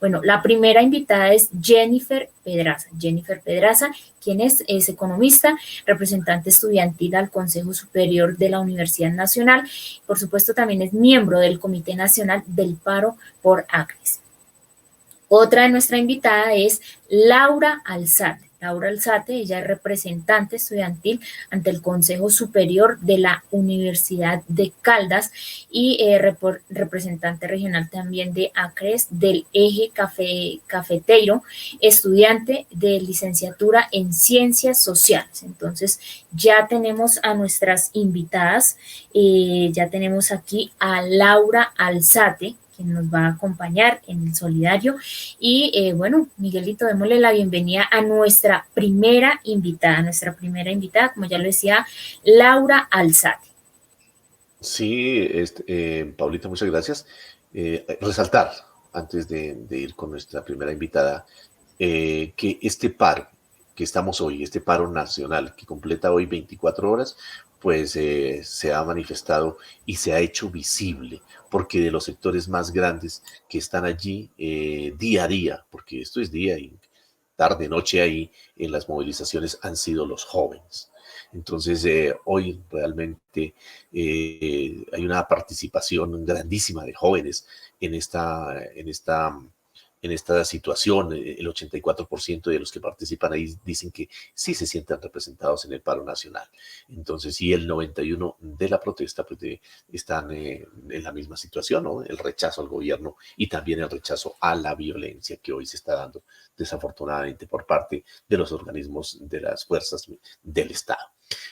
Bueno, la primera invitada es Jennifer Pedraza. Jennifer Pedraza, quien es economista, representante estudiantil al Consejo Superior de la Universidad Nacional. Por supuesto, también es miembro del Comité Nacional del Paro por ACRES. Otra de nuestra invitada es Laura Alzate. Laura Alzate, ella es representante estudiantil ante el Consejo Superior de la Universidad de Caldas y representante regional también de ACRES del Eje Cafetero, estudiante de licenciatura en Ciencias Sociales. Entonces, ya tenemos a nuestras invitadas, ya tenemos aquí a Laura Alzate, quien nos va a acompañar en el solidario. Y bueno, Miguelito, démosle la bienvenida a nuestra primera invitada, como ya lo decía, Laura Alzate. Sí, Paulita, muchas gracias. Resaltar, antes de ir con nuestra primera invitada, que este paro que estamos hoy, este paro nacional que completa hoy 24 horas, pues se ha manifestado y se ha hecho visible, porque de los sectores más grandes que están allí día a día, porque esto es día y tarde, noche ahí, en las movilizaciones han sido los jóvenes. Entonces, hoy realmente hay una participación grandísima de jóvenes en esta situación. El 84% de los que participan ahí dicen que sí se sienten representados en el paro nacional. Entonces, y el 91% de la protesta pues están en la misma situación, ¿no? El rechazo al gobierno y también el rechazo a la violencia que hoy se está dando desafortunadamente por parte de los organismos de las fuerzas del Estado.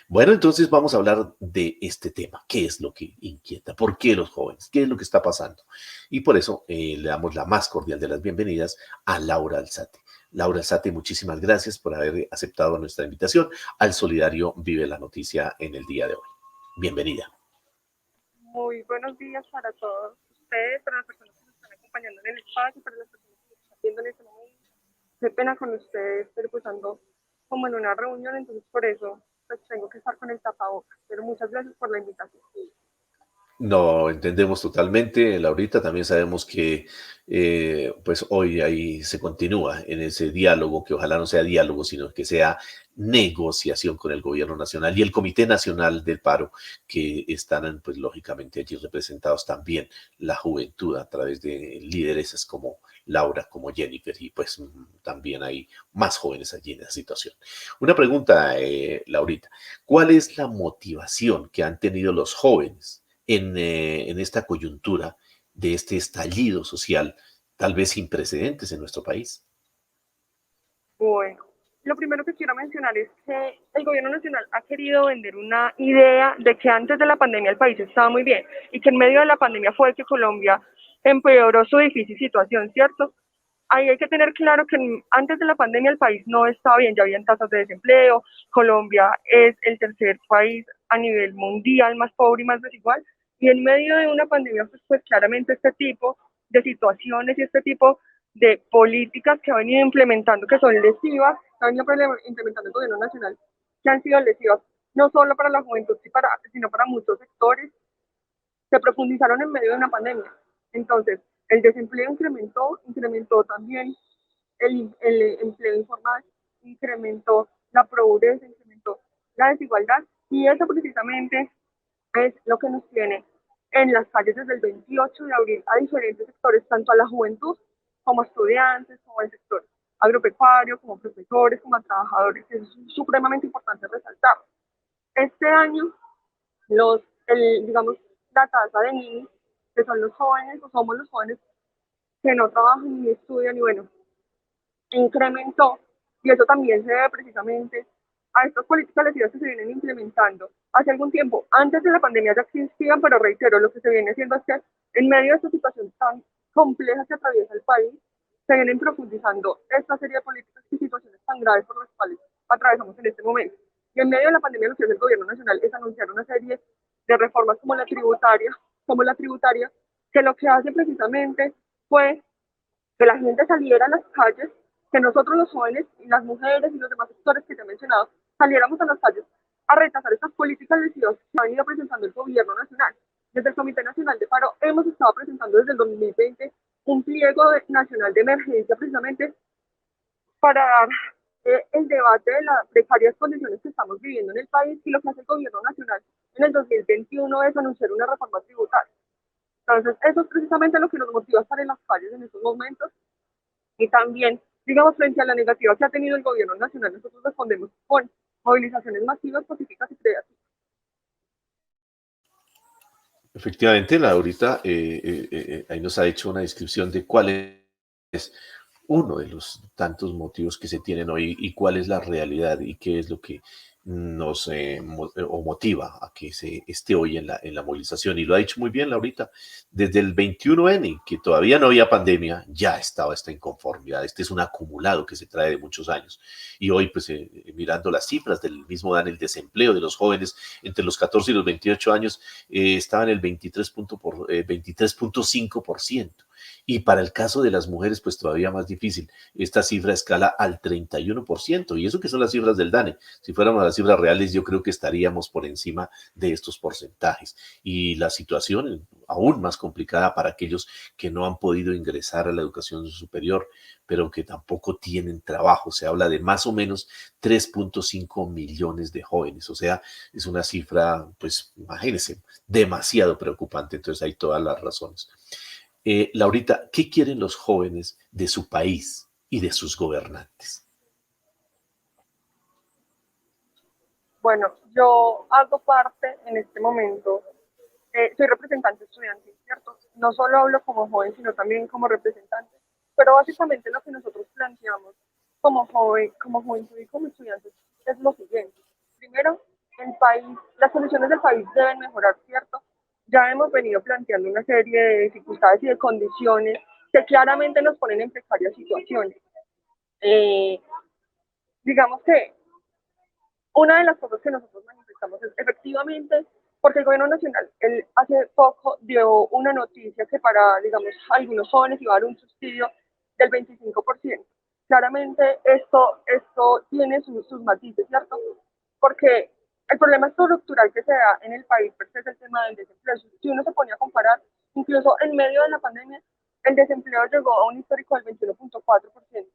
Bueno, entonces vamos a hablar de este tema. ¿Qué es lo que inquieta? ¿Por qué los jóvenes? ¿Qué es lo que está pasando? Y por eso le damos la más cordial de las bienvenidas a Laura Alzate. Laura Alzate, muchísimas gracias por haber aceptado nuestra invitación al Solidario Vive la Noticia en el día de hoy. Bienvenida. Muy buenos días para todos ustedes, para las personas que nos están acompañando en el espacio, para las personas que nos están viendo en este momento. Qué pena con ustedes, pero pues ando como en una reunión, entonces por eso pues tengo que estar con el tapabocas. Pero muchas gracias por la invitación. No, entendemos totalmente, Laurita. También sabemos que pues hoy ahí se continúa en ese diálogo, que ojalá no sea diálogo, sino que sea negociación con el gobierno nacional y el Comité Nacional del Paro, que están pues lógicamente allí representados también la juventud a través de lideresas como Laura, como Jennifer, y pues también hay más jóvenes allí en esa situación. Una pregunta, Laurita, ¿cuál es la motivación que han tenido los jóvenes en esta coyuntura de este estallido social, tal vez sin precedentes en nuestro país? Bueno, lo primero que quiero mencionar es que el gobierno nacional ha querido vender una idea de que antes de la pandemia el país estaba muy bien y que en medio de la pandemia fue que Colombia empeoró su difícil situación, ¿cierto? Ahí hay que tener claro que antes de la pandemia el país no estaba bien, ya habían tasas de desempleo, Colombia es el tercer país a nivel mundial más pobre y más desigual, y en medio de una pandemia pues claramente este tipo de situaciones y este tipo de políticas que ha venido implementando que son lesivas, que ha venido implementando el gobierno nacional, que han sido lesivas no solo para la juventud, sino para muchos sectores, se profundizaron en medio de una pandemia. Entonces, el desempleo incrementó también el empleo informal, incrementó la pobreza, incrementó la desigualdad, y eso precisamente es lo que nos tiene en las calles desde el 28 de abril a diferentes sectores, tanto a la juventud como a estudiantes, como al sector agropecuario, como profesores, como a trabajadores. Eso es supremamente importante resaltar. Este año, digamos, la tasa de niños, que son los jóvenes, o somos los jóvenes que no trabajan ni estudian, y bueno, incrementó, y eso también se debe precisamente a estas políticas lesivas que se vienen implementando hace algún tiempo. Antes de la pandemia ya existían, pero reitero, lo que se viene haciendo es que en medio de esta situación tan compleja que atraviesa el país, se vienen profundizando esta serie de políticas y situaciones tan graves por las cuales atravesamos en este momento. Y en medio de la pandemia lo que hace el gobierno nacional es anunciar una serie de reformas como la tributaria, que lo que hace precisamente fue que la gente saliera a las calles, que nosotros los jóvenes y las mujeres y los demás sectores que te he mencionado saliéramos a las calles a rechazar estas políticas lesivas que ha venido presentando el gobierno nacional. Desde el Comité Nacional de Paro hemos estado presentando desde el 2020 un pliego nacional de emergencia precisamente para dar el debate de las precarias condiciones que estamos viviendo en el país, y lo que hace el gobierno nacional en el 2021 es anunciar una reforma tributaria. Entonces, eso es precisamente lo que nos motiva a estar en las calles en estos momentos, y también, digamos, frente a la negativa que ha tenido el gobierno nacional, nosotros respondemos con movilizaciones masivas, pacíficas y creativas. Efectivamente, Laurita ahí nos ha hecho una descripción de cuál es uno de los tantos motivos que se tienen hoy y cuál es la realidad y qué es lo que nos o motiva a que se esté hoy en la movilización. Y lo ha dicho muy bien Laurita, desde el 21N, que todavía no había pandemia, ya estaba esta inconformidad. Este es un acumulado que se trae de muchos años. Y hoy, pues, mirando las cifras del mismo DANE, el desempleo de los jóvenes entre los 14 y los 28 años estaba en el 23.5%. Y para el caso de las mujeres, pues todavía más difícil. Esta cifra escala al 31%. Y eso que son las cifras del DANE. Si fuéramos a las cifras reales, yo creo que estaríamos por encima de estos porcentajes. Y la situación aún más complicada para aquellos que no han podido ingresar a la educación superior, pero que tampoco tienen trabajo. Se habla de más o menos 3.5 millones de jóvenes. O sea, es una cifra, pues imagínense, demasiado preocupante. Entonces hay todas las razones. Laurita, ¿qué quieren los jóvenes de su país y de sus gobernantes? Bueno, yo hago parte en este momento, soy representante estudiantil, ¿cierto? No solo hablo como joven, sino también como representante, pero básicamente lo que nosotros planteamos como juventud y como estudiantes es lo siguiente. Primero, el país, las condiciones del país deben mejorar, ¿cierto? Ya hemos venido planteando una serie de dificultades y de condiciones que claramente nos ponen en precarias situaciones. Digamos que una de las cosas que nosotros manifestamos es efectivamente, porque el gobierno nacional, él hace poco dio una noticia que para, digamos, algunos jóvenes iba a dar un subsidio del 25%. Claramente esto tiene sus matices, ¿cierto? Porque el problema estructural que se da en el país pues, es el tema del desempleo. Si uno se ponía a comparar, incluso en medio de la pandemia, el desempleo llegó a un histórico del 21.4%.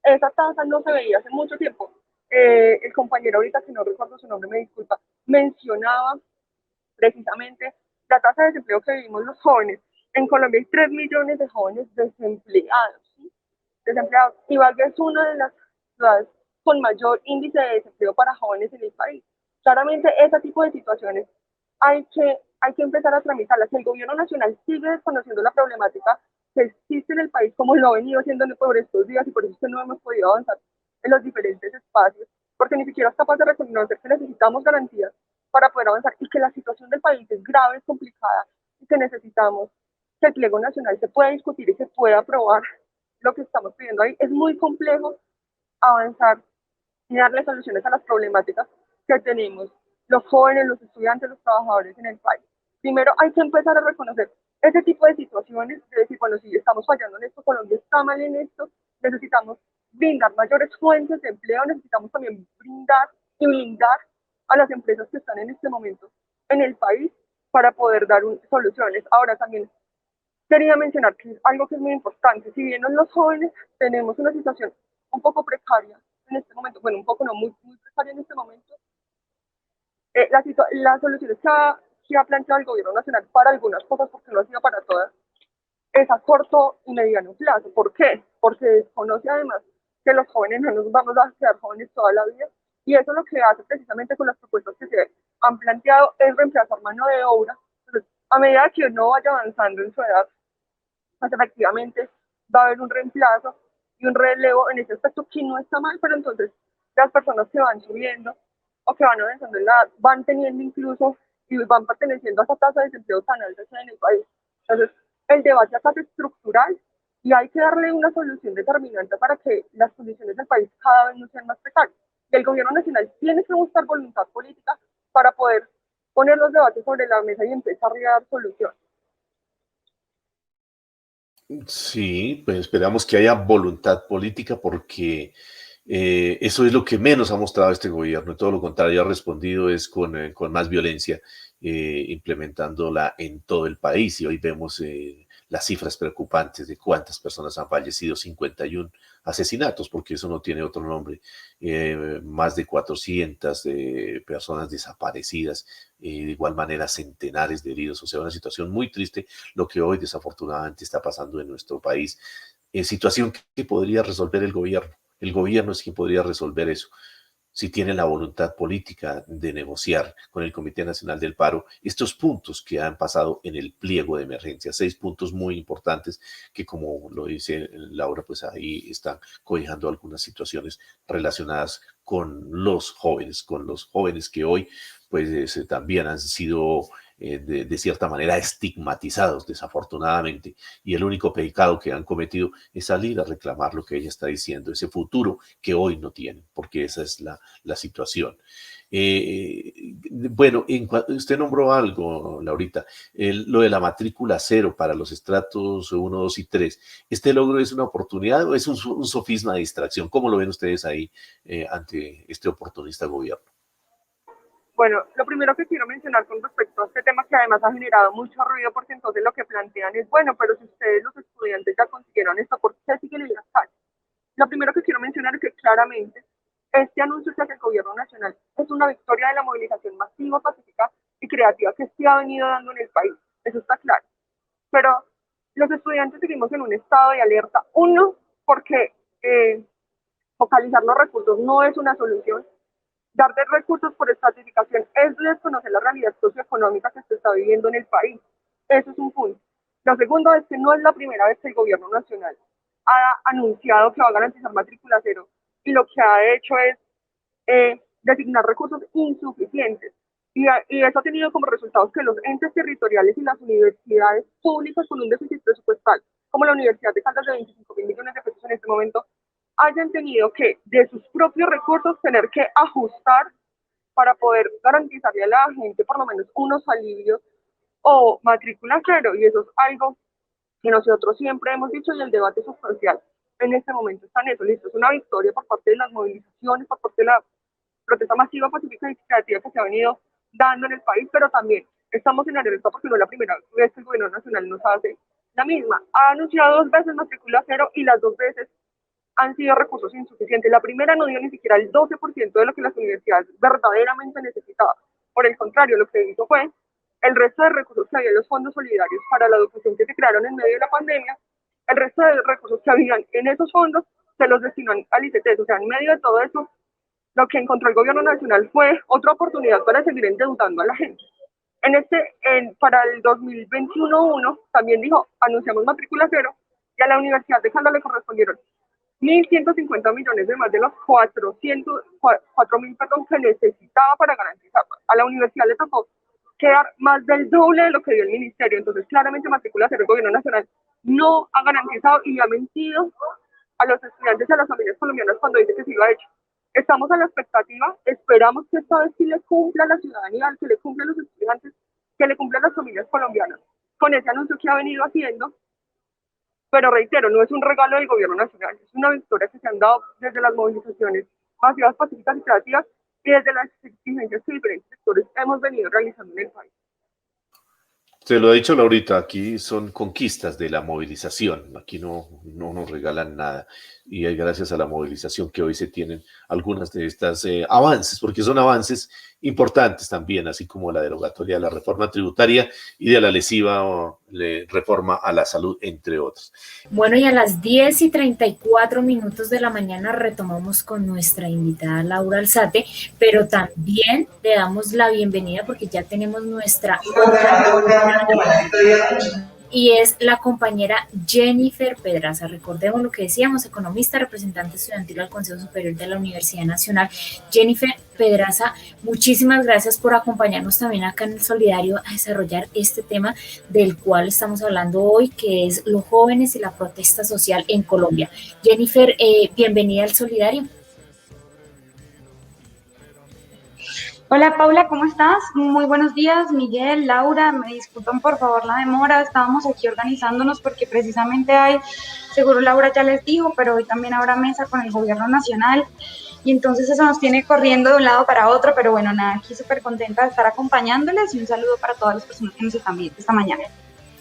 Esa tasa no se veía hace mucho tiempo. El compañero ahorita, que no recuerdo su nombre, me disculpa, mencionaba precisamente la tasa de desempleo que vivimos los jóvenes. En Colombia hay 3 millones de jóvenes desempleados, ¿sí? Desempleados. Ibagué es una de las ciudades con mayor índice de desempleo para jóvenes en el país. Claramente, ese tipo de situaciones hay que empezar a tramitarlas. El gobierno nacional sigue desconociendo la problemática que existe en el país, como lo ha venido haciendo por estos días, y por eso es que no hemos podido avanzar en los diferentes espacios, porque ni siquiera es capaz de reconocer que necesitamos garantías para poder avanzar y que la situación del país es grave, es complicada, y que necesitamos que el pliego nacional se pueda discutir y se pueda aprobar lo que estamos pidiendo ahí. Es muy complejo avanzar y darle soluciones a las problemáticas que tenemos los jóvenes, los estudiantes, los trabajadores en el país. Primero hay que empezar a reconocer ese tipo de situaciones, de decir, bueno, si estamos fallando en esto, Colombia está mal en esto, necesitamos brindar mayores fuentes de empleo, necesitamos también brindar y blindar a las empresas que están en este momento en el país para poder dar soluciones. Ahora también quería mencionar que es algo que es muy importante. Si bien los jóvenes tenemos una situación un poco precaria en este momento, bueno, un poco no, muy precaria en este momento, las soluciones que ha planteado el gobierno nacional para algunas cosas, porque no ha sido para todas, es a corto y mediano plazo. ¿Por qué? Porque desconoce además que los jóvenes no nos vamos a quedar jóvenes toda la vida, y eso lo que hace precisamente con las propuestas que se han planteado es reemplazar mano de obra. Entonces, a medida que uno vaya avanzando en su edad, pues efectivamente va a haber un reemplazo y un relevo en ese aspecto, que no está mal, pero entonces las personas que van subiendo o que van avanzando en la edad van teniendo incluso y van perteneciendo a esa tasa de desempleo tan alta que hay en el país. Entonces, el debate acá es estructural y hay que darle una solución determinante para que las condiciones del país cada vez no sean más precarias. Y el gobierno nacional tiene que buscar voluntad política para poder poner los debates sobre la mesa y empezar a dar soluciones. Sí, pues esperamos que haya voluntad política porque eso es lo que menos ha mostrado este gobierno. Todo lo contrario, ha respondido es con más violencia implementándola en todo el país y hoy vemos las cifras preocupantes de cuántas personas han fallecido, 51 asesinatos, porque eso no tiene otro nombre, más de 400 personas desaparecidas, de igual manera centenares de heridos, o sea, una situación muy triste lo que hoy desafortunadamente está pasando en nuestro país, situación que podría resolver el gobierno es quien podría resolver eso si tienen la voluntad política de negociar con el Comité Nacional del Paro estos puntos que han pasado en el pliego de emergencia, 6 puntos muy importantes que, como lo dice Laura, pues ahí están cobijando algunas situaciones relacionadas con los jóvenes que hoy pues también han sido de cierta manera estigmatizados desafortunadamente y el único pecado que han cometido es salir a reclamar lo que ella está diciendo, ese futuro que hoy no tienen, porque esa es la situación. Bueno, usted nombró algo, Laurita, lo de la matrícula cero para los estratos 1, 2 y 3. ¿Este logro es una oportunidad o es un sofisma de distracción? ¿Cómo lo ven ustedes ahí ante este oportunista gobierno? Bueno, lo primero que quiero mencionar con respecto a este tema que además ha generado mucho ruido porque entonces lo que plantean es, bueno, pero si ustedes los estudiantes ya consiguieron esto, ¿por qué siguen en las calles? Lo primero que quiero mencionar es que claramente este anuncio que hace el gobierno nacional es una victoria de la movilización masiva, pacífica y creativa que se ha venido dando en el país. Eso está claro. Pero los estudiantes seguimos en un estado de alerta. Uno, porque focalizar los recursos no es una solución. Dar de recursos por estratificación es desconocer la realidad socioeconómica que se está viviendo en el país. Eso es un punto. Lo segundo es que no es la primera vez que el gobierno nacional ha anunciado que va a garantizar matrícula cero y lo que ha hecho es designar recursos insuficientes. Y eso ha tenido como resultados que los entes territoriales y las universidades públicas con un déficit presupuestal, como la Universidad de Caldas de 25.000 millones de pesos en este momento, hayan tenido que, de sus propios recursos, tener que ajustar para poder garantizarle a la gente por lo menos unos alivios o matrícula cero. Y eso es algo que nosotros siempre hemos dicho y el debate sustancial en este momento está en eso. Listo, es una victoria por parte de las movilizaciones, por parte de la protesta masiva, pacífica y creativa que se ha venido dando en el país, pero también estamos en alerta porque no es la primera vez que el gobierno nacional nos hace la misma. Ha anunciado 2 veces matrícula cero y las 2 veces han sido recursos insuficientes. La primera no dio ni siquiera el 12% de lo que las universidades verdaderamente necesitaban. Por el contrario, lo que hizo fue el resto de recursos que había en los fondos solidarios para la educación que se crearon en medio de la pandemia, el resto de recursos que habían en esos fondos se los destinó al ICETEX. O sea, en medio de todo eso, lo que encontró el gobierno nacional fue otra oportunidad para seguir endeudando a la gente. Para el 2021-1 también dijo, anunciamos matrícula cero y a la Universidad de Caldas le correspondieron 1.150 millones de más de los 4.000 que necesitaba para garantizar. A la universidad le tocó quedar más del doble de lo que dio el ministerio. Entonces, claramente, matrícula cero, el gobierno nacional no ha garantizado y le ha mentido a los estudiantes y a las familias colombianas cuando dice que sí lo ha hecho. Estamos a la expectativa, esperamos que esta vez sí le cumpla a la ciudadanía, que le cumpla a los estudiantes, que le cumpla a las familias colombianas con ese anuncio que ha venido haciendo. Pero reitero, no es un regalo del gobierno nacional, es una victoria que se han dado desde las movilizaciones masivas, pacíficas y creativas y desde las exigencias que diferentes sectores hemos venido realizando en el país. Se lo ha dicho Laurita, aquí son conquistas de la movilización, aquí no nos regalan nada y es gracias a la movilización que hoy se tienen algunas de estas avances, porque son avances importantes también, así como la derogatoria de la reforma tributaria y de la lesiva reforma a la salud, entre otros. Bueno, y a las 10:34 de la mañana retomamos con nuestra invitada Laura Alzate, pero también le damos la bienvenida porque ya tenemos nuestra y es la compañera Jennifer Pedraza. Recordemos lo que decíamos, economista, representante estudiantil al Consejo Superior de la Universidad Nacional. Jennifer Pedraza, muchísimas gracias por acompañarnos también acá en el Solidario a desarrollar este tema del cual estamos hablando hoy, que es los jóvenes y la protesta social en Colombia. Jennifer, bienvenida al Solidario. Hola Paula, ¿cómo estás? Muy buenos días, Miguel, Laura, me disculpan por favor la demora, estábamos aquí organizándonos porque precisamente hay, seguro Laura ya les dijo, pero hoy también habrá mesa con el gobierno nacional y entonces eso nos tiene corriendo de un lado para otro, pero bueno, nada, aquí súper contenta de estar acompañándoles y un saludo para todas las personas que nos están viendo esta mañana.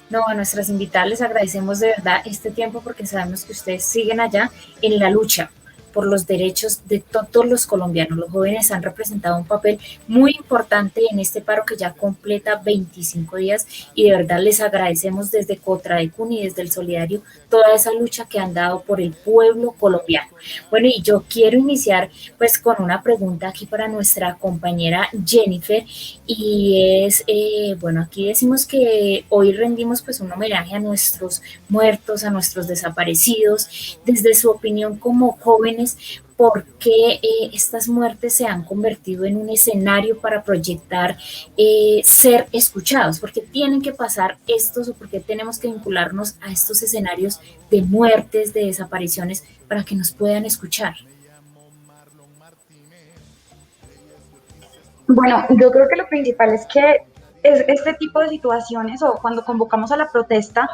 No, a nuestras invitadas les agradecemos de verdad este tiempo porque sabemos que ustedes siguen allá en la lucha por los derechos de todos los colombianos. Los jóvenes han representado un papel muy importante en este paro que ya completa 25 días y de verdad les agradecemos desde Cotradecun y desde el Solidario toda esa lucha que han dado por el pueblo colombiano. Bueno, y yo quiero iniciar pues con una pregunta aquí para nuestra compañera Jennifer y es, bueno, aquí decimos que hoy rendimos pues un homenaje a nuestros muertos, a nuestros desaparecidos. Desde su opinión como jóvenes, ¿por qué estas muertes se han convertido en un escenario para proyectar ser escuchados? ¿Por qué tienen que pasar estos o por qué tenemos que vincularnos a estos escenarios de muertes, de desapariciones, para que nos puedan escuchar? Bueno, yo creo que lo principal es que es este tipo de situaciones o cuando convocamos a la protesta,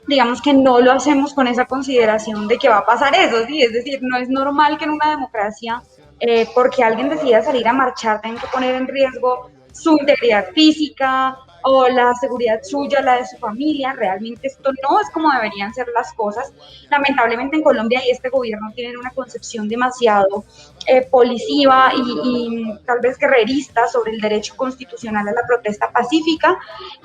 digamos que no lo hacemos con esa consideración de que va a pasar eso, ¿sí? Es decir, no es normal que en una democracia, porque alguien decida salir a marchar, tenga que poner en riesgo su integridad física o la seguridad suya, la de su familia. Realmente esto no es como deberían ser las cosas. Lamentablemente en Colombia y este gobierno tienen una concepción demasiado policiva y tal vez guerrerista sobre el derecho constitucional a la protesta pacífica,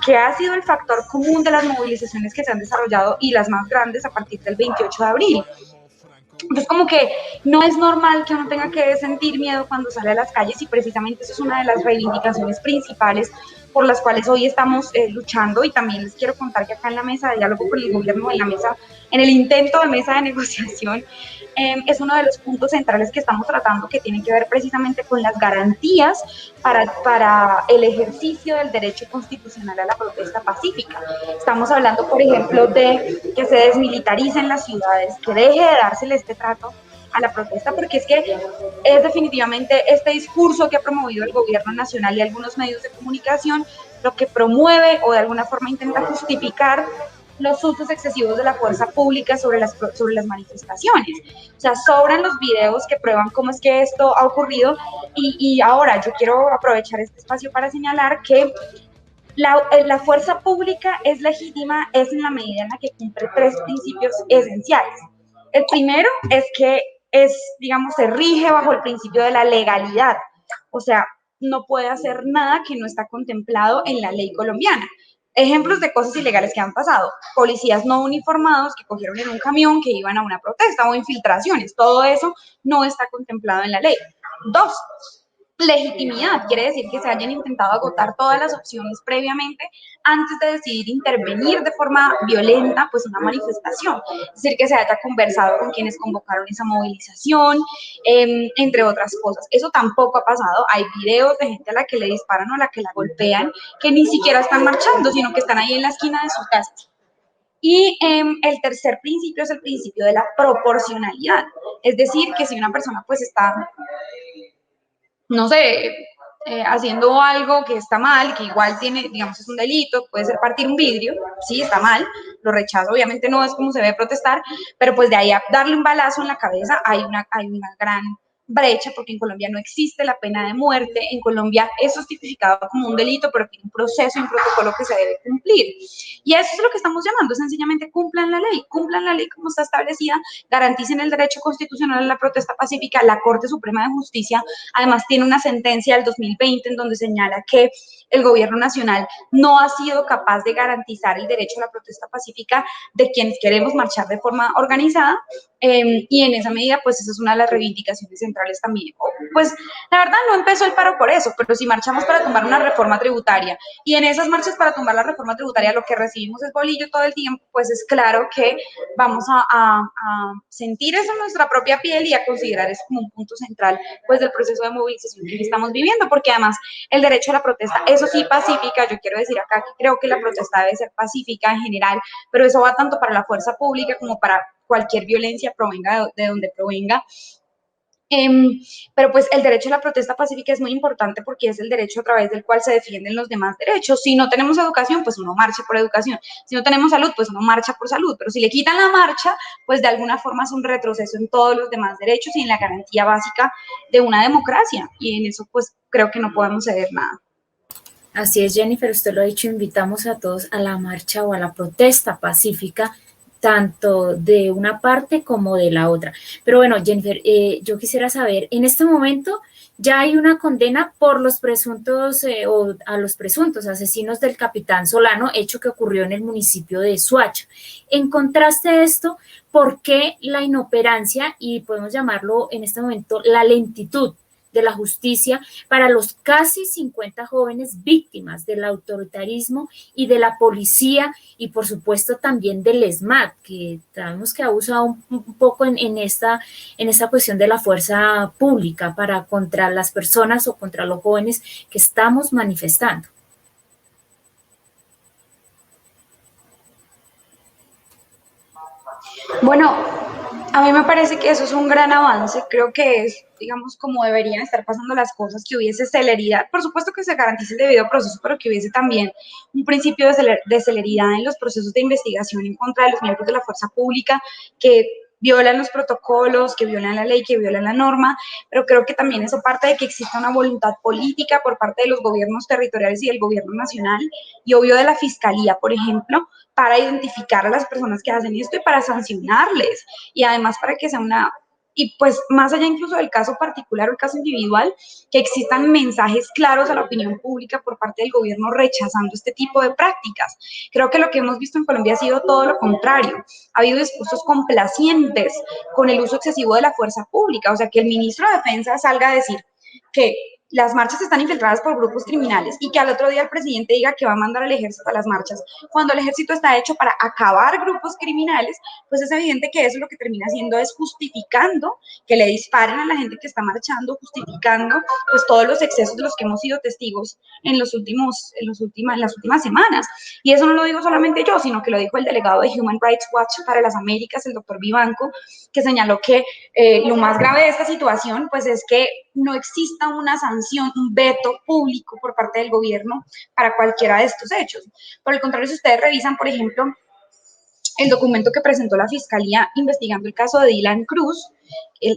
que ha sido el factor común de las movilizaciones que se han desarrollado y las más grandes a partir del 28 de abril. Entonces, como que no es normal que uno tenga que sentir miedo cuando sale a las calles y precisamente eso es una de las reivindicaciones principales por las cuales hoy estamos luchando y también les quiero contar que acá en la mesa de diálogo con el gobierno, en la mesa, en el intento de mesa de negociación, es uno de los puntos centrales que estamos tratando que tienen que ver precisamente con las garantías para el ejercicio del derecho constitucional a la protesta pacífica. Estamos hablando, por ejemplo, de que se desmilitaricen las ciudades, que deje de dársele este trato a la protesta, porque es que es definitivamente este discurso que ha promovido el gobierno nacional y algunos medios de comunicación lo que promueve o de alguna forma intenta justificar los usos excesivos de la fuerza pública sobre las manifestaciones. O sea, sobran los videos que prueban cómo es que esto ha ocurrido y ahora yo quiero aprovechar este espacio para señalar que la fuerza pública es legítima es en la medida en la que cumple tres principios esenciales. El primero es que digamos, se rige bajo el principio de la legalidad. O sea, no puede hacer nada que no está contemplado en la ley colombiana. Ejemplos de cosas ilegales que han pasado. Policías no uniformados que cogieron en un camión que iban a una protesta o infiltraciones. Todo eso no está contemplado en la ley. Dos, legitimidad, quiere decir que se hayan intentado agotar todas las opciones previamente antes de decidir intervenir de forma violenta pues una manifestación, es decir, que se haya conversado con quienes convocaron esa movilización, entre otras cosas. Eso tampoco ha pasado, hay videos de gente a la que le disparan o a la que la golpean que ni siquiera están marchando, sino que están ahí en la esquina de sus casas. Y el tercer principio es el principio de la proporcionalidad, es decir, que si una persona pues está no sé, haciendo algo que está mal, que igual tiene, digamos, es un delito, puede ser partir un vidrio, sí, está mal, lo rechazo, obviamente no es como se debe protestar, pero pues de ahí a darle un balazo en la cabeza hay una gran brecha, porque en Colombia no existe la pena de muerte, en Colombia eso es tipificado como un delito, pero tiene un proceso y un protocolo que se debe cumplir. Y eso es lo que estamos llamando, sencillamente cumplan la ley como está establecida, garanticen el derecho constitucional a la protesta pacífica. La Corte Suprema de Justicia además tiene una sentencia del 2020 en donde señala que el gobierno nacional no ha sido capaz de garantizar el derecho a la protesta pacífica de quienes queremos marchar de forma organizada, y en esa medida pues esa es una de las reivindicaciones centrales también. Pues la verdad no empezó el paro por eso, pero si marchamos para tumbar una reforma tributaria y en esas marchas para tumbar la reforma tributaria lo que recibimos es bolillo todo el tiempo, pues es claro que vamos a sentir eso en nuestra propia piel y a considerar eso como un punto central pues del proceso de movilización que estamos viviendo, porque además el derecho a la protesta, eso sí pacífica, yo quiero decir acá que creo que la protesta debe ser pacífica en general, pero eso va tanto para la fuerza pública como para cualquier violencia provenga de donde provenga, Pero pues el derecho a la protesta pacífica es muy importante porque es el derecho a través del cual se defienden los demás derechos. Si no tenemos educación, pues uno marcha por educación. Si no tenemos salud, pues uno marcha por salud. Pero si le quitan la marcha, pues de alguna forma es un retroceso en todos los demás derechos y en la garantía básica de una democracia. Y en eso pues creo que no podemos ceder nada. Así es, Jennifer, usted lo ha dicho, invitamos a todos a la marcha o a la protesta pacífica, tanto de una parte como de la otra. Pero bueno, Jennifer, yo quisiera saber, en este momento ya hay una condena por los presuntos o a los presuntos asesinos del capitán Solano, hecho que ocurrió en el municipio de Soacha. En contraste a esto, ¿por qué la inoperancia y podemos llamarlo en este momento la lentitud de la justicia para los casi 50 jóvenes víctimas del autoritarismo y de la policía y por supuesto también del ESMAD, que sabemos que ha usado un poco en esta cuestión de la fuerza pública para contra las personas o contra los jóvenes que estamos manifestando? Bueno, a mí me parece que eso es un gran avance, creo que es, digamos, como deberían estar pasando las cosas, que hubiese celeridad, por supuesto que se garantice el debido proceso, pero que hubiese también un principio de celeridad en los procesos de investigación en contra de los miembros de la fuerza pública, que violan los protocolos, que violan la ley, que violan la norma, pero creo que también eso parte de que exista una voluntad política por parte de los gobiernos territoriales y del gobierno nacional, y obvio de la fiscalía, por ejemplo, para identificar a las personas que hacen esto y para sancionarles, y además para que sea una, y pues más allá incluso del caso particular o el caso individual, que existan mensajes claros a la opinión pública por parte del gobierno rechazando este tipo de prácticas. Creo que lo que hemos visto en Colombia ha sido todo lo contrario. Ha habido discursos complacientes con el uso excesivo de la fuerza pública, o sea, que el ministro de Defensa salga a decir que las marchas están infiltradas por grupos criminales y que al otro día el presidente diga que va a mandar al ejército a las marchas, cuando el ejército está hecho para acabar grupos criminales, pues es evidente que eso lo que termina haciendo es justificando que le disparen a la gente que está marchando, justificando pues todos los excesos de los que hemos sido testigos en las últimas semanas. Y eso no lo digo solamente yo, sino que lo dijo el delegado de Human Rights Watch para las Américas, el doctor Vivanco, que señaló que lo más grave de esta situación pues es que no exista una sanción, un veto público por parte del gobierno para cualquiera de estos hechos. Por el contrario, si ustedes revisan, por ejemplo, el documento que presentó la Fiscalía investigando el caso de Dylan Cruz,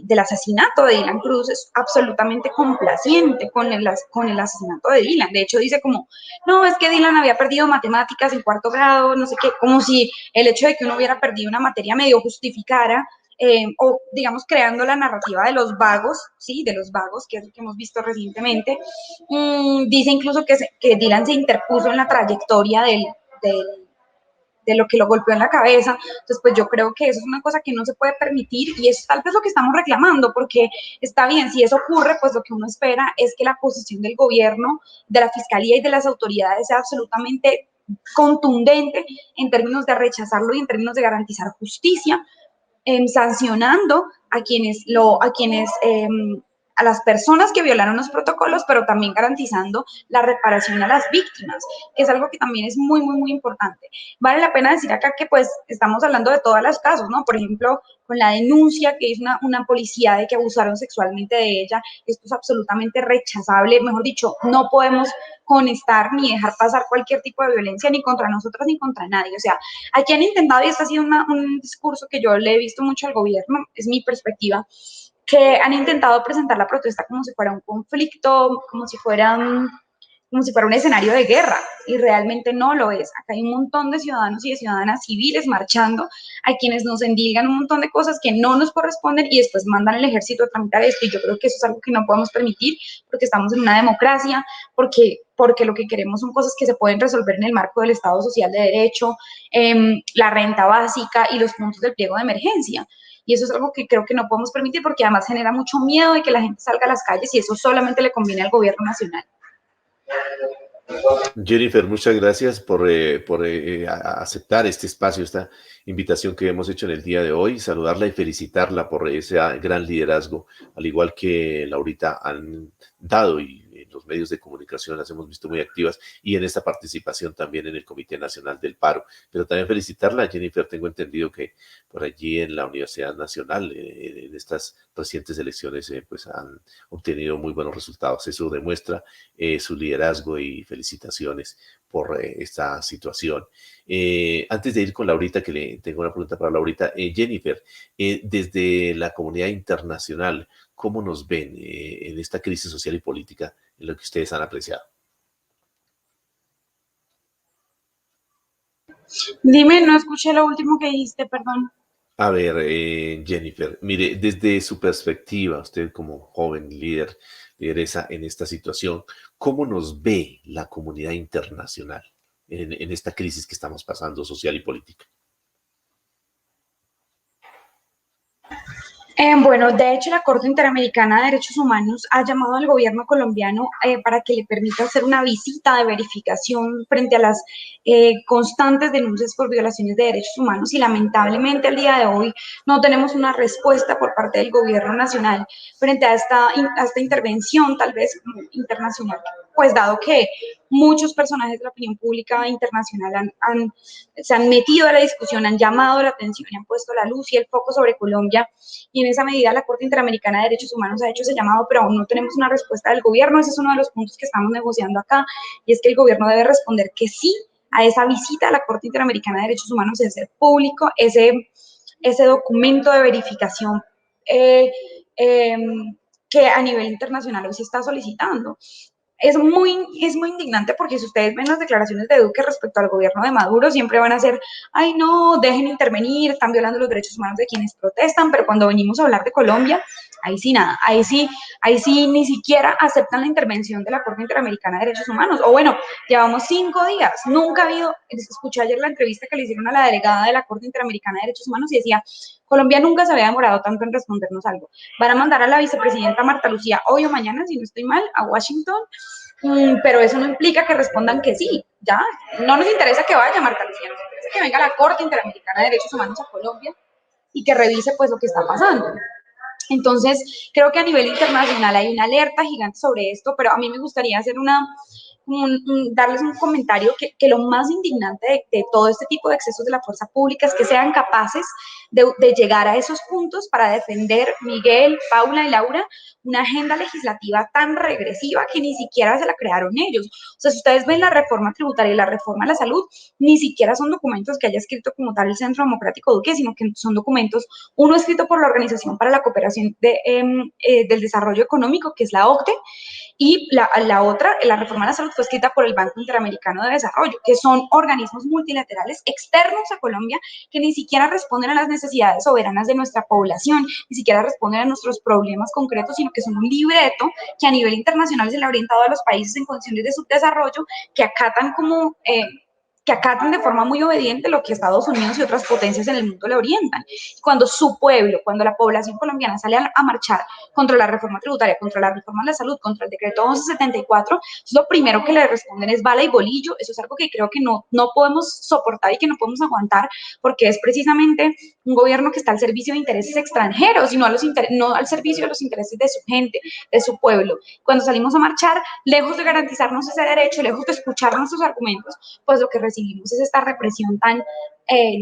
del asesinato de Dylan Cruz, es absolutamente complaciente con el asesinato de Dylan. De hecho, dice como, no, es que Dylan había perdido matemáticas en 4º grado, no sé qué, como si el hecho de que uno hubiera perdido una materia medio justificara o digamos creando la narrativa de los vagos, ¿sí? De los vagos, que es lo que hemos visto recientemente. Dice incluso que Dylan se interpuso en la trayectoria de lo que lo golpeó en la cabeza. Entonces, pues yo creo que eso es una cosa que no se puede permitir y es tal vez lo que estamos reclamando, porque está bien, si eso ocurre, pues lo que uno espera es que la posición del gobierno, de la fiscalía y de las autoridades sea absolutamente contundente en términos de rechazarlo y en términos de garantizar justicia, sancionando a las personas que violaron los protocolos, pero también garantizando la reparación a las víctimas, que es algo que también es muy, muy, muy importante. Vale la pena decir acá que pues estamos hablando de todos los casos, ¿no? Por ejemplo, con la denuncia que hizo una policía de que abusaron sexualmente de ella, esto es absolutamente rechazable, mejor dicho, no podemos conectar ni dejar pasar cualquier tipo de violencia ni contra nosotros ni contra nadie. O sea, aquí han intentado, y esto ha sido un discurso que yo le he visto mucho al gobierno, es mi perspectiva, que han intentado presentar la protesta como si fuera un conflicto, como si fuera un escenario de guerra, y realmente no lo es. Acá hay un montón de ciudadanos y de ciudadanas civiles marchando, a quienes nos endilgan un montón de cosas que no nos corresponden y después mandan al ejército a tramitar esto, y yo creo que eso es algo que no podemos permitir, porque estamos en una democracia, porque lo que queremos son cosas que se pueden resolver en el marco del Estado Social de Derecho, la renta básica y los puntos del pliego de emergencia. Y eso es algo que creo que no podemos permitir, porque además genera mucho miedo de que la gente salga a las calles, y eso solamente le conviene al gobierno nacional. Jennifer, muchas gracias por aceptar este espacio, esta invitación que hemos hecho en el día de hoy, saludarla y felicitarla por ese gran liderazgo, al igual que Laurita han dado y los medios de comunicación las hemos visto muy activas y en esta participación también en el Comité Nacional del Paro. Pero también felicitarla, Jennifer, tengo entendido que por allí en la Universidad Nacional, en estas recientes elecciones, pues han obtenido muy buenos resultados. Eso demuestra su liderazgo y felicitaciones por esta situación. Antes de ir con Laurita, que le tengo una pregunta para Laurita, Jennifer, desde la comunidad internacional, ¿cómo nos ven en esta crisis social y política en lo que ustedes han apreciado? Dime, no escuché lo último que dijiste, perdón. A ver, Jennifer, mire, desde su perspectiva, usted como joven líder, lideresa en esta situación, ¿cómo nos ve la comunidad internacional en esta crisis que estamos pasando social y política? Bueno, de hecho, la Corte Interamericana de Derechos Humanos ha llamado al gobierno colombiano para que le permita hacer una visita de verificación frente a las constantes denuncias por violaciones de derechos humanos y lamentablemente al día de hoy no tenemos una respuesta por parte del gobierno nacional frente a esta intervención tal vez internacional, pues dado que muchos personajes de la opinión pública internacional se han metido a la discusión, han llamado la atención y han puesto la luz y el foco sobre Colombia. Y en esa medida la Corte Interamericana de Derechos Humanos ha hecho ese llamado, pero aún no tenemos una respuesta del gobierno. Ese es uno de los puntos que estamos negociando acá, y es que el gobierno debe responder que sí a esa visita a la Corte Interamericana de Derechos Humanos y hacer público ese documento de verificación eh, que a nivel internacional hoy se está solicitando. Es muy indignante porque si ustedes ven las declaraciones de Duque respecto al gobierno de Maduro, siempre van a ser, ay no, dejen intervenir, están violando los derechos humanos de quienes protestan, pero cuando venimos a hablar de Colombia, ahí sí nada, ahí sí ni siquiera aceptan la intervención de la Corte Interamericana de Derechos Humanos. O bueno, llevamos 5 días, nunca ha habido, escuché ayer la entrevista que le hicieron a la delegada de la Corte Interamericana de Derechos Humanos y decía, Colombia nunca se había demorado tanto en respondernos algo. Van a mandar a la vicepresidenta Marta Lucía hoy o mañana, si no estoy mal, a Washington, pero eso no implica que respondan que sí, ya, no nos interesa que vaya Marta Lucía, nos interesa que venga la Corte Interamericana de Derechos Humanos a Colombia y que revise pues lo que está pasando. Entonces, creo que a nivel internacional hay una alerta gigante sobre esto, pero a mí me gustaría hacer darles un comentario que lo más indignante de todo este tipo de excesos de la fuerza pública es que sean capaces de llegar a esos puntos para defender, Miguel, Paula y Laura, una agenda legislativa tan regresiva que ni siquiera se la crearon ellos. O sea, si ustedes ven la reforma tributaria y la reforma a la salud, ni siquiera son documentos que haya escrito como tal el Centro Democrático Duque, sino que son documentos, uno escrito por la Organización para la Cooperación del Desarrollo Económico, que es la OCDE, y la otra, la reforma a la salud, fue escrita por el Banco Interamericano de Desarrollo, que son organismos multilaterales externos a Colombia que ni siquiera responden a las necesidades soberanas de nuestra población, ni siquiera responden a nuestros problemas concretos, sino que son un libreto que a nivel internacional se le ha orientado a los países en condiciones de subdesarrollo que acatan de forma muy obediente lo que Estados Unidos y otras potencias en el mundo le orientan. Cuando su pueblo, cuando la población colombiana sale a marchar contra la reforma tributaria, contra la reforma de la salud, contra el decreto 1174, lo primero que le responden es bala y bolillo. Eso es algo que creo que no podemos soportar y que no podemos aguantar, porque es precisamente un gobierno que está al servicio de intereses extranjeros y no al servicio de los intereses de su gente, de su pueblo. Cuando salimos a marchar, lejos de garantizarnos ese derecho, lejos de escuchar nuestros argumentos, pues lo que recibimos es esta represión tan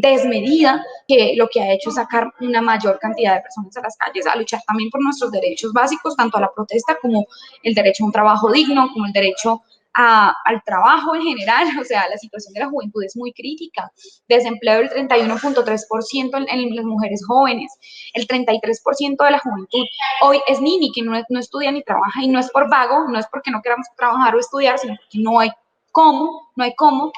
desmedida, que lo que ha hecho es sacar una mayor cantidad de personas a las calles a luchar también por nuestros derechos básicos, tanto a la protesta como el derecho a un trabajo digno, como el derecho al trabajo en general. O sea, la situación de la juventud es muy crítica. Desempleo del 31.3% en las mujeres jóvenes, el 33% de la juventud hoy es nini, que no estudia ni trabaja, y no es por vago, no es porque no queramos trabajar o estudiar, sino porque no hay cómo.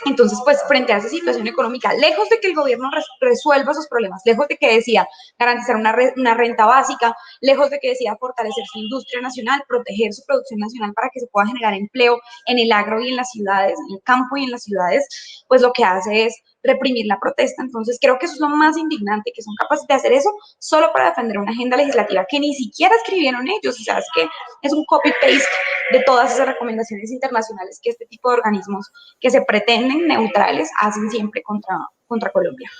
Entonces, pues, frente a esa situación económica, lejos de que el gobierno resuelva esos problemas, lejos de que decida garantizar una renta básica, lejos de que decida fortalecer su industria nacional, proteger su producción nacional para que se pueda generar empleo en el agro y en las ciudades, en el campo y en las ciudades, pues lo que hace es reprimir la protesta. Entonces, creo que eso es lo más indignante, que son capaces de hacer eso solo para defender una agenda legislativa que ni siquiera escribieron ellos. O sea, es que es un copy-paste de todas esas recomendaciones internacionales que este tipo de organismos que se pretenden neutrales hacen siempre contra Colombia.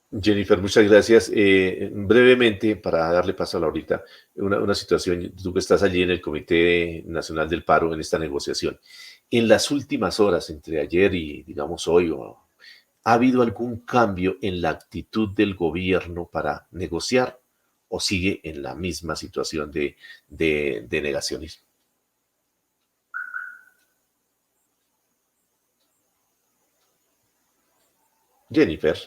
Jennifer, muchas gracias. Brevemente, para darle paso a Laurita, una situación, tú que estás allí en el Comité Nacional del Paro, en esta negociación. En las últimas horas, entre ayer y, digamos, hoy, ¿ha habido algún cambio en la actitud del gobierno para negociar o sigue en la misma situación de negacionismo? Jennifer.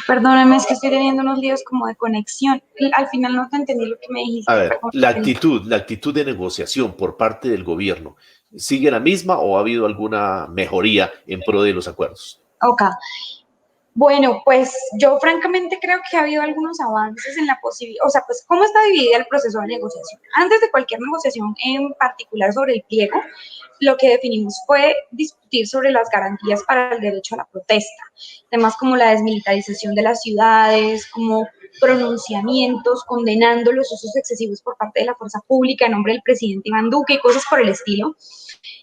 Perdóname, es que estoy teniendo unos líos como de conexión. Al final no te entendí lo que me A dijiste, ver, perdón. la actitud de negociación por parte del gobierno, ¿sigue la misma o ha habido alguna mejoría en pro de los acuerdos? Ok. Bueno, pues yo francamente creo que ha habido algunos avances en la posibilidad, o sea, pues cómo está dividida el proceso de negociación. Antes de cualquier negociación en particular sobre el pliego, lo que definimos fue discutir sobre las garantías para el derecho a la protesta, temas como la desmilitarización de las ciudades, como pronunciamientos condenando los usos excesivos por parte de la fuerza pública en nombre del presidente Iván Duque y cosas por el estilo.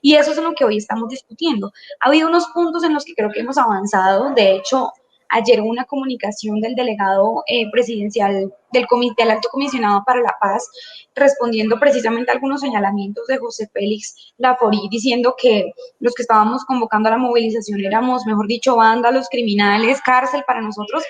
Y eso es lo que hoy estamos discutiendo. Ha habido unos puntos en los que creo que hemos avanzado. De hecho, ayer hubo una comunicación del delegado presidencial del Alto Comisionado para la Paz, respondiendo precisamente a algunos señalamientos de José Félix Laforí, diciendo que los que estábamos convocando a la movilización éramos, mejor dicho, vándalos, criminales, cárcel para nosotros.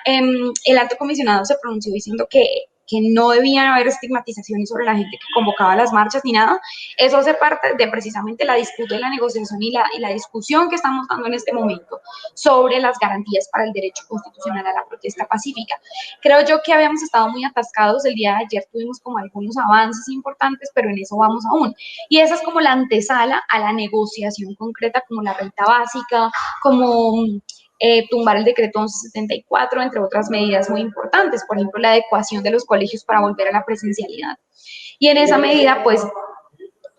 El Alto Comisionado se pronunció diciendo que no debían haber estigmatizaciones sobre la gente que convocaba las marchas ni nada. Eso hace parte de precisamente la disputa y la negociación y la discusión que estamos dando en este momento sobre las garantías para el derecho constitucional a la protesta pacífica. Creo yo que habíamos estado muy atascados. El día de ayer tuvimos como algunos avances importantes, pero en eso vamos aún. Y esa es como la antesala a la negociación concreta, como la renta básica, como tumbar el decreto 1174, entre otras medidas muy importantes, por ejemplo, la adecuación de los colegios para volver a la presencialidad. Y en esa medida, pues,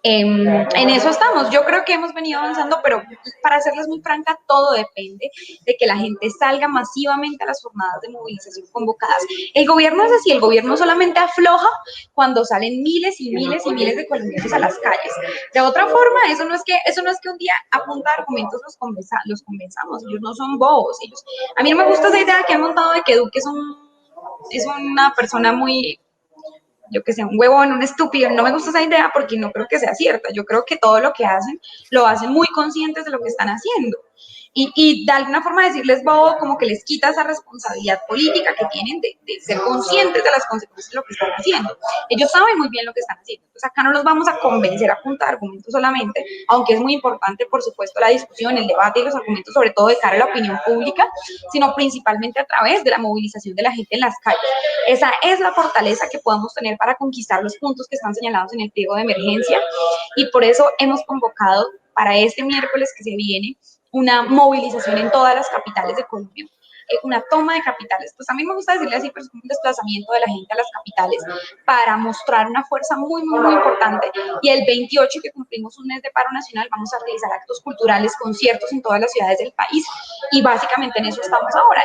en eso estamos. Yo creo que hemos venido avanzando, pero para serles muy franca, todo depende de que la gente salga masivamente a las jornadas de movilización convocadas. El gobierno es así, el gobierno solamente afloja cuando salen miles y miles y miles de colombianos a las calles. De otra forma, eso no es que un día a punta de argumentos los convenzamos, ellos no son bobos. A mí no me gusta esa idea que han montado de que Duque es una persona muy, yo que sé, un huevón, un estúpido. No me gusta esa idea porque no creo que sea cierta. Yo creo que todo lo que hacen, lo hacen muy conscientes de lo que están haciendo. Y de alguna forma decirles bobo como que les quita esa responsabilidad política que tienen de ser conscientes de las consecuencias de lo que están haciendo. Ellos saben muy bien lo que están haciendo. Entonces acá no los vamos a convencer a punta de argumentos solamente, aunque es muy importante, por supuesto, la discusión, el debate y los argumentos, sobre todo de cara a la opinión pública, sino principalmente a través de la movilización de la gente en las calles. Esa es la fortaleza que podemos tener para conquistar los puntos que están señalados en el pliego de emergencia, y por eso hemos convocado para este miércoles que se viene una movilización en todas las capitales de Colombia, una toma de capitales. Pues a mí me gusta decirle así, pero es un desplazamiento de la gente a las capitales para mostrar una fuerza muy, muy, muy importante. Y el 28, que cumplimos un mes de paro nacional, vamos a realizar actos culturales, conciertos en todas las ciudades del país, y básicamente en eso estamos ahora.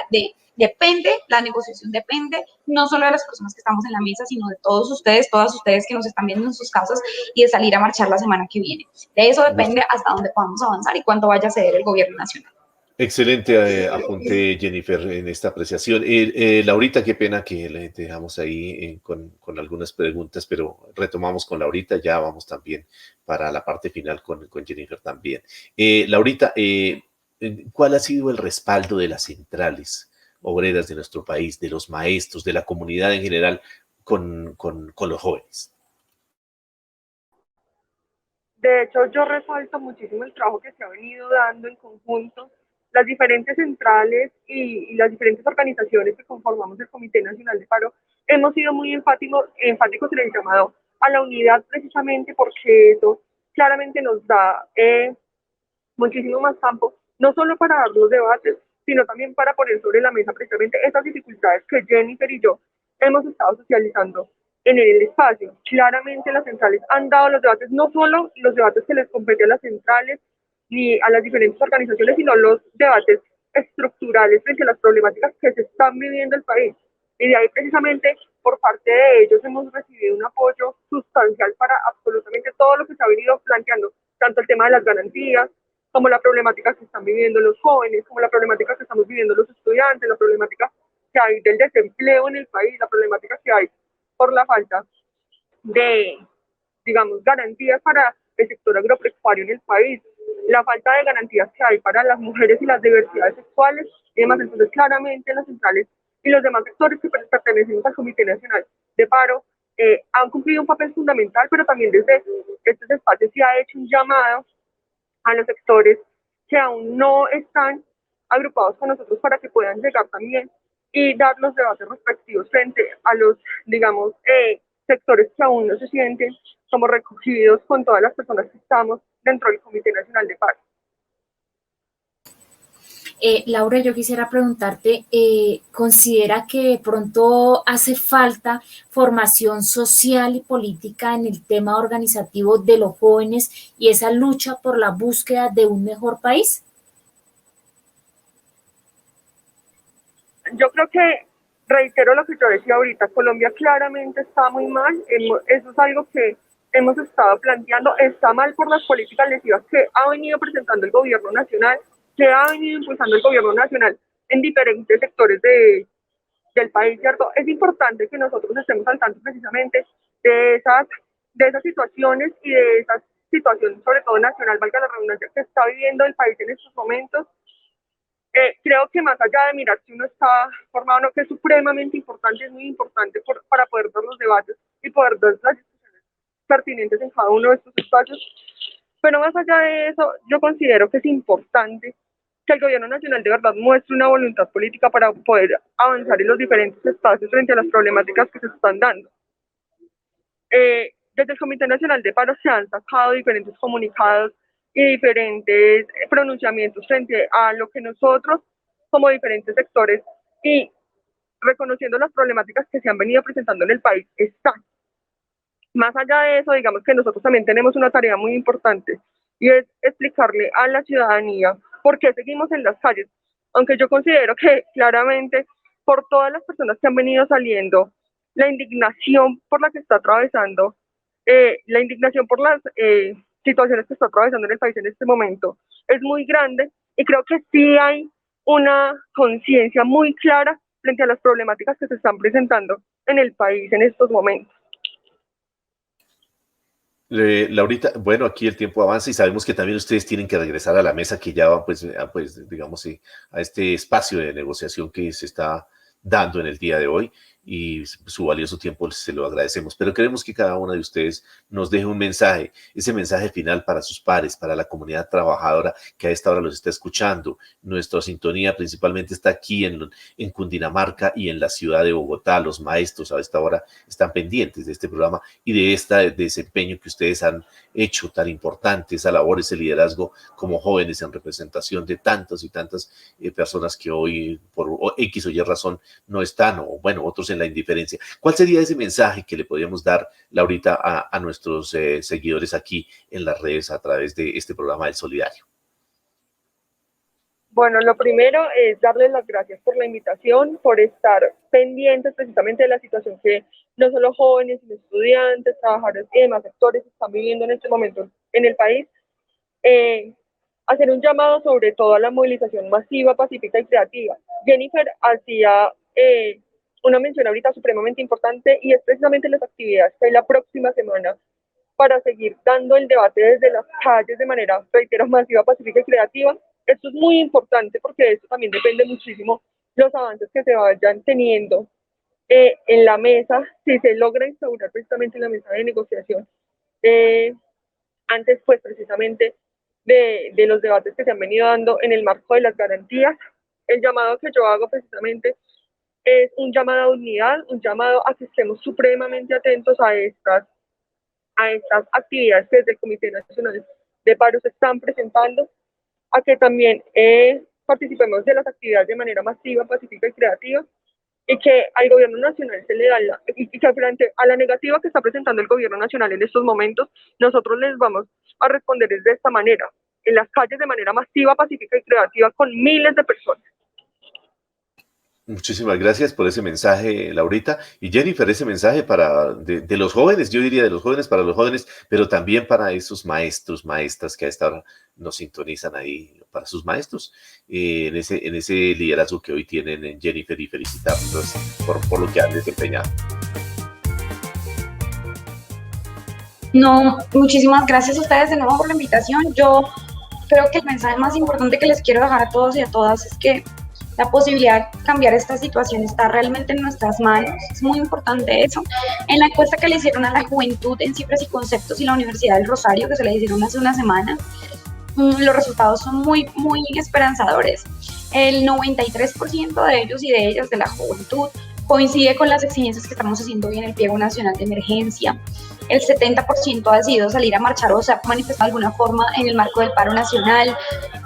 Depende, la negociación depende no solo de las personas que estamos en la mesa, sino de todos ustedes, todas ustedes que nos están viendo en sus casas, y de salir a marchar la semana que viene. De eso depende hasta dónde podamos avanzar y cuánto vaya a ceder el gobierno nacional. Excelente apunte, Jennifer, en esta apreciación. Laurita, qué pena que le dejamos ahí con algunas preguntas, pero retomamos con Laurita, ya vamos también para la parte final con Jennifer también. Laurita, ¿cuál ha sido el respaldo de las centrales obreras de nuestro país, de los maestros, de la comunidad en general con los jóvenes? De hecho, yo resalto muchísimo el trabajo que se ha venido dando en conjunto las diferentes centrales y las diferentes organizaciones que conformamos el Comité Nacional de Paro. Hemos sido muy enfáticos en el llamado a la unidad, precisamente porque eso claramente nos da muchísimo más campo, no solo para dar los debates, sino también para poner sobre la mesa precisamente esas dificultades que Jennifer y yo hemos estado socializando en el espacio. Claramente las centrales han dado los debates, no solo los debates que les compete a las centrales ni a las diferentes organizaciones, sino los debates estructurales frente a las problemáticas que se están viviendo en el país. Y de ahí precisamente por parte de ellos hemos recibido un apoyo sustancial para absolutamente todo lo que se ha venido planteando, tanto el tema de las garantías, como la problemática que están viviendo los jóvenes, como la problemática que estamos viviendo los estudiantes, la problemática que hay del desempleo en el país, la problemática que hay por la falta de, digamos, garantías para el sector agropecuario en el país, la falta de garantías que hay para las mujeres y las diversidades sexuales y demás. Entonces, claramente las centrales y los demás sectores que pertenecemos al Comité Nacional de Paro han cumplido un papel fundamental, pero también desde estos espacios se ha hecho un llamado a los sectores que aún no están agrupados con nosotros para que puedan llegar también y dar los debates respectivos frente a los, digamos, sectores que aún no se sienten como recogidos con todas las personas que estamos dentro del Comité Nacional de Paro. Laura, yo quisiera preguntarte, ¿considera que de pronto hace falta formación social y política en el tema organizativo de los jóvenes y esa lucha por la búsqueda de un mejor país? Yo creo que, reitero lo que yo decía ahorita, Colombia claramente está muy mal, eso es algo que hemos estado planteando, está mal por las políticas lesivas que ha venido presentando el gobierno nacional, que ha venido impulsando el gobierno nacional en diferentes sectores del país, ¿cierto? Es importante que nosotros estemos al tanto precisamente de esas situaciones y de esas situaciones, sobre todo nacional, valga la redundancia, que está viviendo el país en estos momentos. Creo que más allá de mirar si uno está formado o no, que es supremamente importante, es muy importante para poder dar los debates y poder dar las discusiones pertinentes en cada uno de estos espacios. Pero más allá de eso, yo considero que es importante que el gobierno nacional de verdad muestre una voluntad política para poder avanzar en los diferentes espacios frente a las problemáticas que se están dando. Desde el Comité Nacional de Paro se han sacado diferentes comunicados y diferentes pronunciamientos frente a lo que nosotros, como diferentes sectores y reconociendo las problemáticas que se han venido presentando en el país, están. Más allá de eso, digamos que nosotros también tenemos una tarea muy importante y es explicarle a la ciudadanía por qué seguimos en las calles, aunque yo considero que claramente por todas las personas que han venido saliendo, la indignación por la que está atravesando, la indignación por las situaciones que está atravesando en el país en este momento es muy grande y creo que sí hay una conciencia muy clara frente a las problemáticas que se están presentando en el país en estos momentos. Laurita, bueno, aquí el tiempo avanza y sabemos que también ustedes tienen que regresar a la mesa que ya va, pues digamos, a este espacio de negociación que se está dando en el día de hoy y su valioso tiempo se lo agradecemos, pero queremos que cada una de ustedes nos deje un mensaje, ese mensaje final para sus pares, para la comunidad trabajadora que a esta hora los está escuchando. Nuestra sintonía principalmente está aquí en Cundinamarca y en la ciudad de Bogotá. Los maestros a esta hora están pendientes de este programa y de este desempeño que ustedes han hecho tan importante, esa labor, ese liderazgo como jóvenes en representación de tantas y tantas personas que hoy por X o Y razón no están, o bueno, otros en la indiferencia. ¿Cuál sería ese mensaje que le podríamos dar, Laurita, a nuestros seguidores aquí en las redes a través de este programa del Solidario? Bueno, lo primero es darles las gracias por la invitación, por estar pendientes precisamente de la situación que no solo jóvenes, sino estudiantes, trabajadores y demás sectores están viviendo en este momento en el país. Hacer un llamado sobre todo a la movilización masiva, pacífica y creativa. Jennifer hacía una mención ahorita supremamente importante y es precisamente las actividades que hay la próxima semana para seguir dando el debate desde las calles de manera, reitero, masiva, pacífica y creativa. Esto es muy importante porque de esto también depende muchísimo los avances que se vayan teniendo en la mesa, si se logra instaurar precisamente la mesa de negociación. Antes, pues, precisamente de los debates que se han venido dando en el marco de las garantías, el llamado que yo hago precisamente es un llamado a unidad, un llamado a que estemos supremamente atentos a estas actividades que desde el Comité Nacional de Paro se están presentando, a que también participemos de las actividades de manera masiva, pacífica y creativa, y que al gobierno nacional se le da y que frente a la negativa que está presentando el gobierno nacional en estos momentos, nosotros les vamos a responder de esta manera, en las calles de manera masiva, pacífica y creativa con miles de personas. Muchísimas gracias por ese mensaje, Laurita. Y Jennifer, ese mensaje de los jóvenes, yo diría de los jóvenes para los jóvenes, pero también para esos maestros, maestras que a esta hora nos sintonizan ahí, para sus maestros, en ese liderazgo que hoy tienen en Jennifer, y felicitarlos por lo que han desempeñado. No, muchísimas gracias a ustedes de nuevo por la invitación. Yo creo que el mensaje más importante que les quiero dejar a todos y a todas es que la posibilidad de cambiar esta situación está realmente en nuestras manos. Es muy importante eso. En la encuesta que le hicieron a la juventud en Cifras y Conceptos y la Universidad del Rosario, que se le hicieron hace una semana, los resultados son muy, muy esperanzadores. El 93% de ellos y de ellas, de la juventud, coincide con las exigencias que estamos haciendo hoy en el Pliego Nacional de Emergencia. El 70% ha decidido salir a marchar o se ha manifestado de alguna forma en el marco del paro nacional.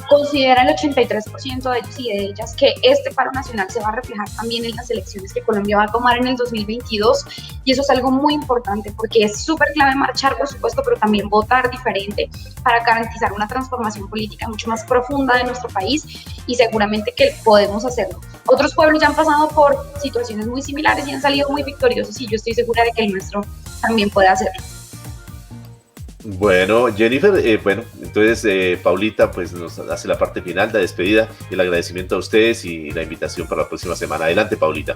Considera el 83% de ellos y de ellas que este paro nacional se va a reflejar también en las elecciones que Colombia va a tomar en el 2022, y eso es algo muy importante porque es súper clave marchar, por supuesto, pero también votar diferente para garantizar una transformación política mucho más profunda de nuestro país, y seguramente que podemos hacerlo. Otros pueblos ya han pasado por situaciones muy similares y han salido muy victoriosos, y yo estoy segura de que el nuestro también puede hacerlo. Bueno, Jennifer, entonces Paulita pues nos hace la parte final, la despedida, y el agradecimiento a ustedes y la invitación para la próxima semana. Adelante, Paulita.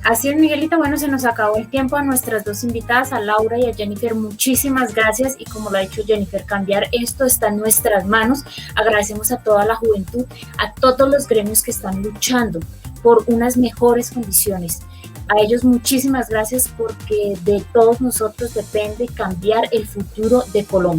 Así es, Miguelita. Bueno, se nos acabó el tiempo. A nuestras dos invitadas, a Laura y a Jennifer, muchísimas gracias. Y como lo ha dicho Jennifer, cambiar esto está en nuestras manos. Agradecemos a toda la juventud, a todos los gremios que están luchando por unas mejores condiciones. A ellos muchísimas gracias, porque de todos nosotros depende cambiar el futuro de Colombia.